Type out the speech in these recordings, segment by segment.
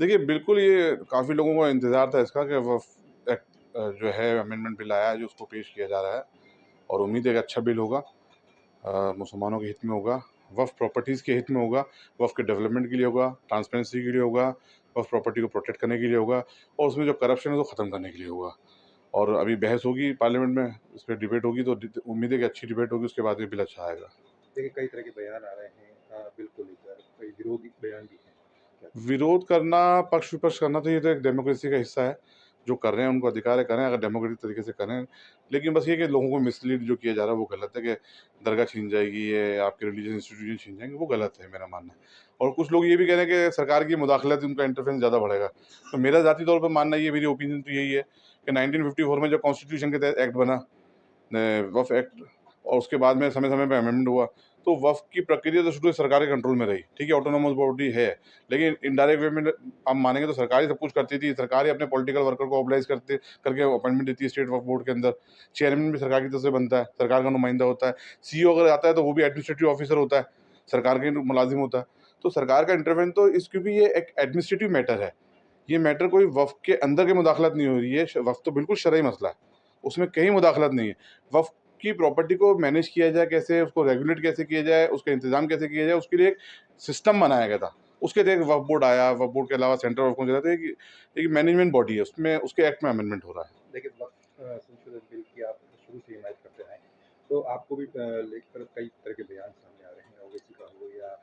देखिए, बिल्कुल ये काफ़ी लोगों को इंतज़ार था इसका कि वफ़ एक्ट जो है अमेंडमेंट बिल आया है जो उसको पेश किया जा रहा है और उम्मीद है कि अच्छा बिल होगा। मुसलमानों के हित में होगा, वफ़ प्रॉपर्टीज़ के हित में होगा, वफ़ के डेवलपमेंट के लिए होगा, ट्रांसपेरेंसी के लिए होगा, वफ़ प्रॉपर्टी को प्रोटेक्ट करने के लिए होगा और उसमें जो करप्शन है उसको ख़त्म करने के लिए होगा। और अभी बहस होगी पार्लियामेंट में, इस पे डिबेट होगी तो उम्मीद है कि अच्छी डिबेट होगी, उसके बाद ये बिल अच्छा आएगा। देखिए, कई तरह के बयान आ रहे हैं बिल को लेकर, कई विरोधी बयान भी हैं। क्या विरोध करना, पक्ष-विपक्ष करना तो ये तो एक डेमोक्रेसी का हिस्सा है। जो कर रहे हैं उनको अधिकार है, करें अगर डेमोक्रेटिक तरीके से करें। लेकिन बस ये कि लोगों को मिसलीड जो किया जा रहा है वो गलत है कि दरगाह छीन जाएगी, ये आपके रिलीजियस इंस्टीट्यूशन छीन जाएँगे, वो गलत है मेरा मानना है। और कुछ लोग ये भी कह रहे हैं कि सरकार की मुदाखलत, उनका इंटरफेरेंस ज़्यादा बढ़ेगा। तो मेरा ज़ाती तौर पे मानना ये, मेरी ओपिनियन तो यही है कि 1954 में जो कॉन्स्टिट्यूशन के तहत एक्ट बना, वक्फ एक्ट, और उसके बाद में समय-समय पे अमेंडमेंट हुआ। तो वक्फ की प्रक्रिया तो शुरू से सरकार के कंट्रोल में रही, ठीक है, ऑटोनोमस बॉडी है। लेकिन इनडायरेक्ट वे में आप मानेंगे तो सरकार ही सब कुछ करती थी। सरकार ही अपने पॉलिटिकल वर्कर को मोबिलाइज़ करके अपॉइंटमेंट देती है स्टेट वक्फ बोर्ड के अंदर। चेयरमैन भी सरकार की तरफ से बनता है, सरकार का नुमाइंदा होता है। सीईओ अगर आता है तो वो भी एडमिनिस्ट्रेटिव ऑफिसर होता है, सरकार का ही मुलाज़िम होता है। तो सरकार का इंटरवेंशन तो क्योंकि ये एक एडमिनिस्ट्रेटिव मैटर है। ये मैटर कोई वक्फ के अंदर की मुदाखलत नहीं हो रही है। वक्फ तो बिल्कुल शरई मसला है, उसमें कहीं मुदाखलत नहीं है। वक्फ की प्रॉपर्टी को मैनेज किया जाए कैसे, उसको रेगुलेट कैसे किया जाए, उसका इंतज़ाम कैसे किया जाए, उसके लिए एक सिस्टम बनाया गया था। उसके तहत वक्फ बोर्ड आया, वक्फ बोर्ड के अलावा सेंट्रल वक्फ काउंसिल आता है, एक मैनेजमेंट बॉडी है, उसमें उसके एक्ट में अमेंडमेंट हो रहा है। देखिए, वक़्त संशोधन बिल की आप शुरू से हिमायत करते आए हैं, तो आपको भी लेकर कई तरह के बयान सामने आ रहे हैं, ओवैसी का हो या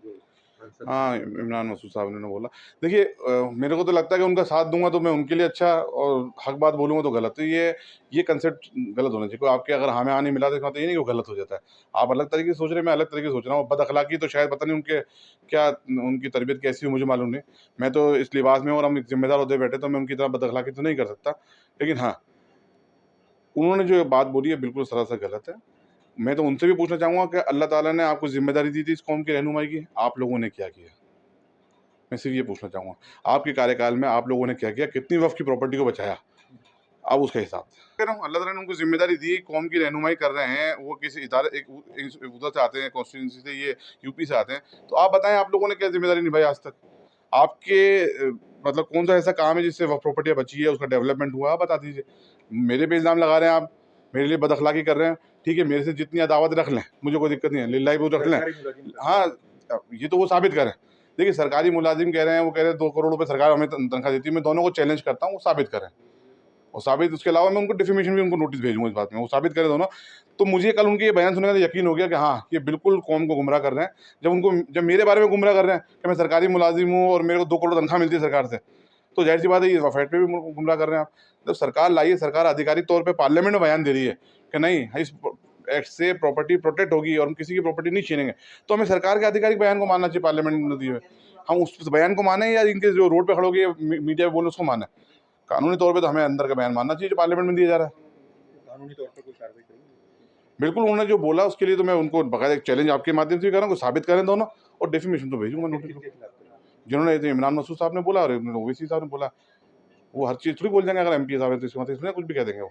जो सांसद हैं। हाँ, इमरान मसूद साहब ने बोला। देखिए, मेरे को तो लगता है कि उनका साथ दूँगा तो मैं उनके लिए अच्छा और हक बात बोलूँगा तो गलत। तो ये कांसेप्ट गलत होना चाहिए। कोई आपके अगर हाँ में हाँ नहीं मिला तो इसका मतलब ये नहीं कि वो गलत हो जाता है। आप अलग तरीके से सोच रहे हैं, मैं अलग तरीके से सोच रहा हूँ। बद-अखलाकी तो शायद पता नहीं उनके क्या, उनकी तरबियत कैसी हो मुझे मालूम नहीं। मैं तो इस लिबास में हूँ और हम एक ज़िम्मेदार ओहदे पे बैठे, तो मैं उनकी तरह बद-अखलाकी तो नहीं कर सकता। लेकिन हाँ, उन्होंने जो बात बोली है बिल्कुल सरासर गलत है। मैं तो उनसे भी पूछना चाहूँगा कि अल्लाह ताला ने आपको ज़िम्मेदारी दी थी इस कौम की रहनुमाई की, आप लोगों ने क्या किया? मैं सिर्फ़ ये पूछना चाहूँगा। आपके कार्यकाल में आप लोगों ने क्या किया? कितनी वक़्त की प्रॉपर्टी को बचाया? अब उसका हिसाब। कह रहा हूँ, अल्लाह ताला ने उनको ज़िम्मेदारी दी, कौम की रहनुमाई कर रहे हैं, वो किसी इदारे एक उधर से आते हैं, कॉन्स्टिट्यूएंसी से, ये यूपी से आते हैं। तो आप बताएँ, आप लोगों ने क्या ज़िम्मेदारी निभाई आज तक? आपके मतलब कौन-सा ऐसा काम है जिससे वक़्फ़ प्रॉपर्टियाँ बची है, उसका डेवलपमेंट हुआ, आप बता दीजिए। मेरे पे इल्ज़ाम लगा रहे हैं आप, मेरे लिए बद-अखलाकी कर रहे हैं, ठीक है, मेरे से जितनी अदावत रख लें, मुझे कोई दिक्कत नहीं है, लिल्लाही वो रख लें। सरकारी मुलाज़िम का हाँ, ये तो वो साबित करें। देखिए, सरकारी मुलाज़िम कह रहे हैं, वो कह रहे हैं 2 करोड़ रुपए सरकार हमें तनख्वाह देती है, मैं दोनों को चैलेंज करता हूँ, वो साबित करें। और साबित उसके अलावा मैं उनको डिफेमेशन भी, उनको नोटिस भेजूँगा इस बात में, वो साबित करें दोनों। तो मुझे कल उनके ये बयान सुनने का यकीन हो गया कि हाँ, ये बिल्कुल कौम को गुमराह कर रहे हैं। जब मेरे बारे में गुमराह कर रहे हैं कि मैं सरकारी मुलाज़िम हूँ और मेरे को 2 करोड़ तनख्वाह मिलती है सरकार से, तो ज़ाहिर-सी बात है ये वफ़ैट पे भी गुमराह कर रहे हैं आप। जब सरकार लाई है, सरकार आधिकारिक तौर पे पार्लियामेंट में बयान दे रही है कि नहीं, इस एक्ट से प्रॉपर्टी प्रोटेक्ट होगी और हम किसी की प्रॉपर्टी नहीं छीनेंगे, तो हमें सरकार के आधिकारिक बयान को मानना चाहिए पार्लियामेंट में दिए हुए। हम उस बयान को माने या इनके जो रोड पे खड़े होके मीडिया पे बोले उसको माने? कानूनी तौर पे तो हमें अंदर का बयान मानना चाहिए जो पार्लियामेंट में दिया जा रहा है। तो कानूनी तौर पर कोई कार्रवाई करेंगे? बिल्कुल, उन्होंने जो बोला उसके लिए तो मैं उनको बाकायदा एक चैलेंज आपके माध्यम से भी कर रहा हूँ कि साबित करें दोनों, और डेफिमेशन तो भेजूँगा नोटिस को। किसके खिलाफ करेंगे? जिन्होंने ये इमरान मसूद साहब ने बोला और ओवैसी साहब ने बोला, वो हर चीज़ थोड़ी बोल देंगे, अगर एमपी साहब है तो इसका मतलब इसमें कुछ भी कह देंगे वो।